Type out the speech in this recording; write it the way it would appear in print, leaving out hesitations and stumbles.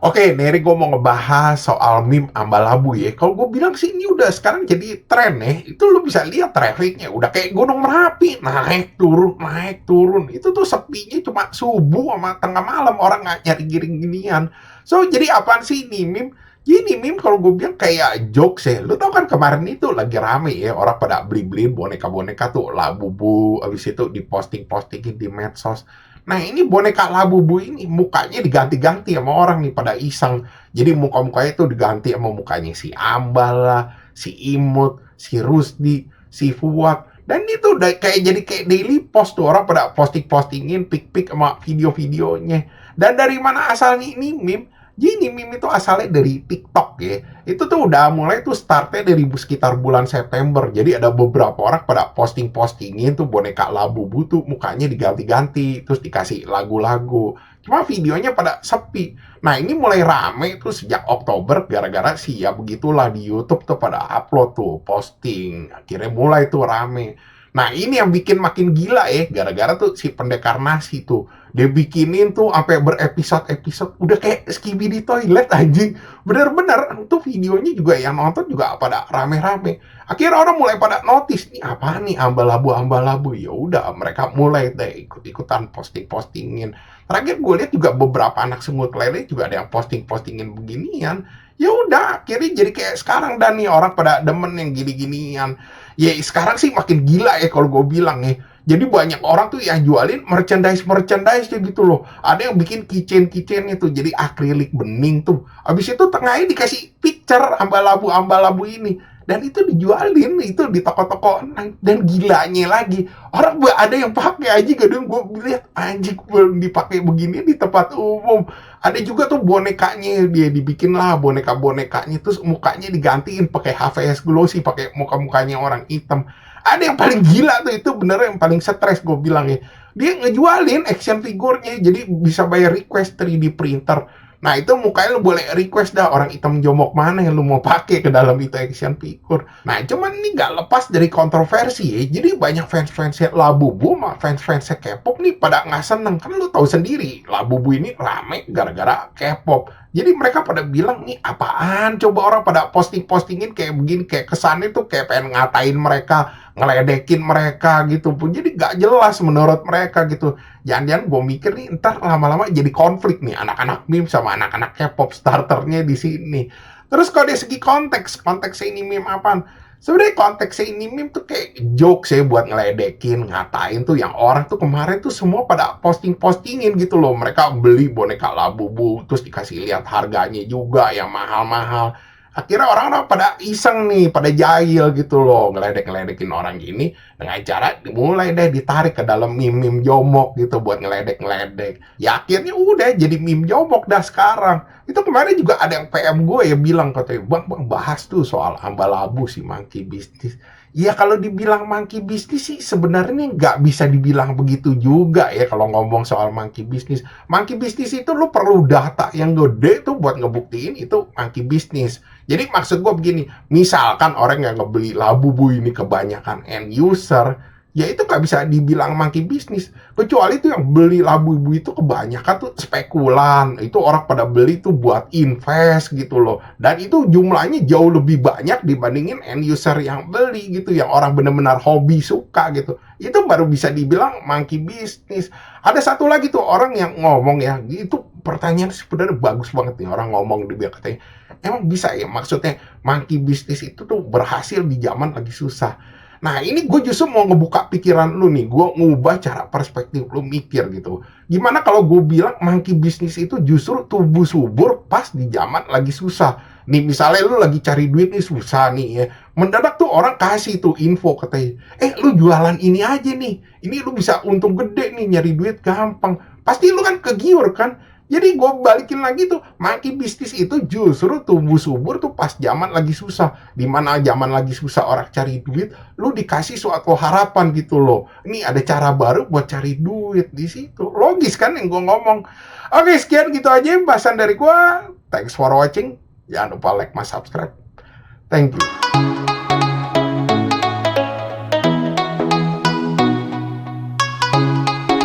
Oke, Neri gue mau ngebahas soal meme ambal-labu ya. Kalau gue bilang sih ini udah sekarang jadi tren ya. Itu lu bisa lihat trafficnya. Udah kayak Gunung Merapi. Naik, turun, naik, turun. Itu tuh sepinya cuma subuh sama tengah malam. Orang nggak nyari giring ginian. So, jadi apaan sih ini meme? Gini meme kalau gue bilang kayak jokes ya. Lu tau kan kemarin itu lagi rame ya. Orang pada beli-beli boneka-boneka tuh. Labubu. Abis itu diposting-postingin di medsos. Nah ini boneka Labubu ini mukanya diganti-ganti sama orang nih pada iseng. Jadi muka-mukanya tuh diganti sama mukanya si Ambal lah, si Imut, si Rusdi, si Fuad. Dan itu udah kayak jadi kayak daily post tuh orang pada posting-postingin pic-pic sama video-videonya. Dan dari mana asalnya ini meme? Jadi meme itu asalnya dari TikTok ya. Itu tuh udah mulai tuh startnya dari sekitar bulan September. Jadi ada beberapa orang pada posting-postingin tuh boneka Labubu tuh mukanya diganti-ganti. Terus dikasih lagu-lagu. Cuma videonya pada sepi. Nah ini mulai rame tuh sejak Oktober gara-gara sih ya begitulah di YouTube tuh pada upload tuh posting. Akhirnya mulai tuh rame. Nah ini yang bikin makin gila ya, gara-gara tuh si pendekar nasi tuh. Dia bikinin tuh sampai berepisode-episode, udah kayak Skibidi Toilet anjing. Bener-bener, tuh videonya juga yang nonton juga pada rame-rame. Akhirnya orang mulai pada notice, nih apa nih ambal-labu. Ya udah mereka mulai deh ikut-ikutan posting-postingin. Terakhir gue lihat juga beberapa anak semut lele juga ada yang posting-postingin beginian. Ya udah, akhirnya jadi kayak sekarang dan nih orang pada demen yang gini-ginian. Ya sekarang sih makin gila ya kalau gue bilang ya. Jadi banyak orang tuh yang jualin merchandise gitu loh. Ada yang bikin keychain itu jadi akrilik bening tuh. Habis itu tengahnya dikasih picture ambal-labu ini. Dan itu dijualin itu di toko-toko. Dan gilanya lagi, orang ada yang pakai aja, kadang gue lihat anjing belum dipakai begini di tempat umum. Ada juga tuh bonekanya dia dibikin lah boneka-bonekanya terus mukanya digantiin pakai HVS glossy, pakai muka-mukanya orang hitam. Ada yang paling gila tuh itu bener yang paling stres gue bilang ya. Dia ngejualin action figurnya jadi bisa bayar request 3D printer. Nah itu mukanya lu boleh request dah orang hitam jomok mana yang lu mau pakai ke dalam itu action figure. Nah cuman ini nggak lepas dari kontroversi ya. Jadi banyak fans-fansnya Labubu sama fans-fansnya K-pop nih pada nggak seneng. Kan lu tahu sendiri Labubu ini rame gara-gara K-pop. Jadi mereka pada bilang nih apaan coba orang pada posting-postingin kayak begini. Kayak kesannya tuh kayak pengen ngatain mereka, ngeledekin mereka gitu. Jadi nggak jelas menurut mereka gitu. Jangan-jangan gue mikir nih ntar lama-lama jadi konflik nih anak-anak meme sama anak-anak K-pop starternya di sini. Terus kalau dari segi konteksnya ini meme apaan? Sebenarnya konteksnya ini meme tuh kayak jokes ya buat ngeledekin, ngatain tuh yang orang tuh kemarin tuh semua pada posting-postingin gitu loh. Mereka beli boneka Labubu terus dikasih lihat harganya juga yang mahal-mahal. Akhirnya orang-orang pada iseng nih, pada jahil gitu loh, ngeledek-ngeledekin orang gini dengan cara dimulai deh ditarik ke dalam meme-meme jomok gitu buat ngeledek-ngeledek. Ya akhirnya udah jadi meme jomok dah sekarang. Itu kemarin juga ada yang PM gue ya bilang katanya, bang bahas tuh soal ambal-labu si monkey business. Ya kalau dibilang monkey business sih sebenarnya nggak bisa dibilang begitu juga ya kalau ngomong soal monkey business. Monkey business itu lu perlu data yang gede tuh buat ngebuktiin itu monkey business. Jadi maksud gue begini, misalkan orang yang ngebeli Labubu ini kebanyakan end user, ya itu nggak bisa dibilang monkey business. Kecuali itu yang beli Labubu itu kebanyakan tuh spekulan. Itu orang pada beli tuh buat invest gitu loh. Dan itu jumlahnya jauh lebih banyak dibandingin end user yang beli gitu. Yang orang benar-benar hobi suka gitu. Itu baru bisa dibilang monkey business. Ada satu lagi tuh orang yang ngomong ya, itu pertanyaan sebenarnya bagus banget nih. Orang ngomong dia katanya, emang bisa ya maksudnya monkey business itu tuh berhasil di zaman lagi susah. Nah ini gue justru mau ngebuka pikiran lu nih, gue ngubah cara perspektif lu mikir gitu. Gimana kalau gue bilang monkey business itu justru tumbuh subur pas di zaman lagi susah. Nih misalnya lu lagi cari duit nih susah nih ya. Mendadak tuh orang kasih tuh info katanya, lu jualan ini aja nih. Ini lu bisa untung gede nih, nyari duit gampang. Pasti lu kan kegiur kan. Jadi gue balikin lagi tuh, monkey bisnis itu justru tumbuh subur tuh pas zaman lagi susah. Dimana zaman lagi susah orang cari duit, lu dikasih suatu harapan gitu loh. Ini ada cara baru buat cari duit di situ. Logis kan yang gue ngomong. Oke, sekian gitu aja bahasan dari gue. Thanks for watching. Jangan lupa like, subscribe. Thank you.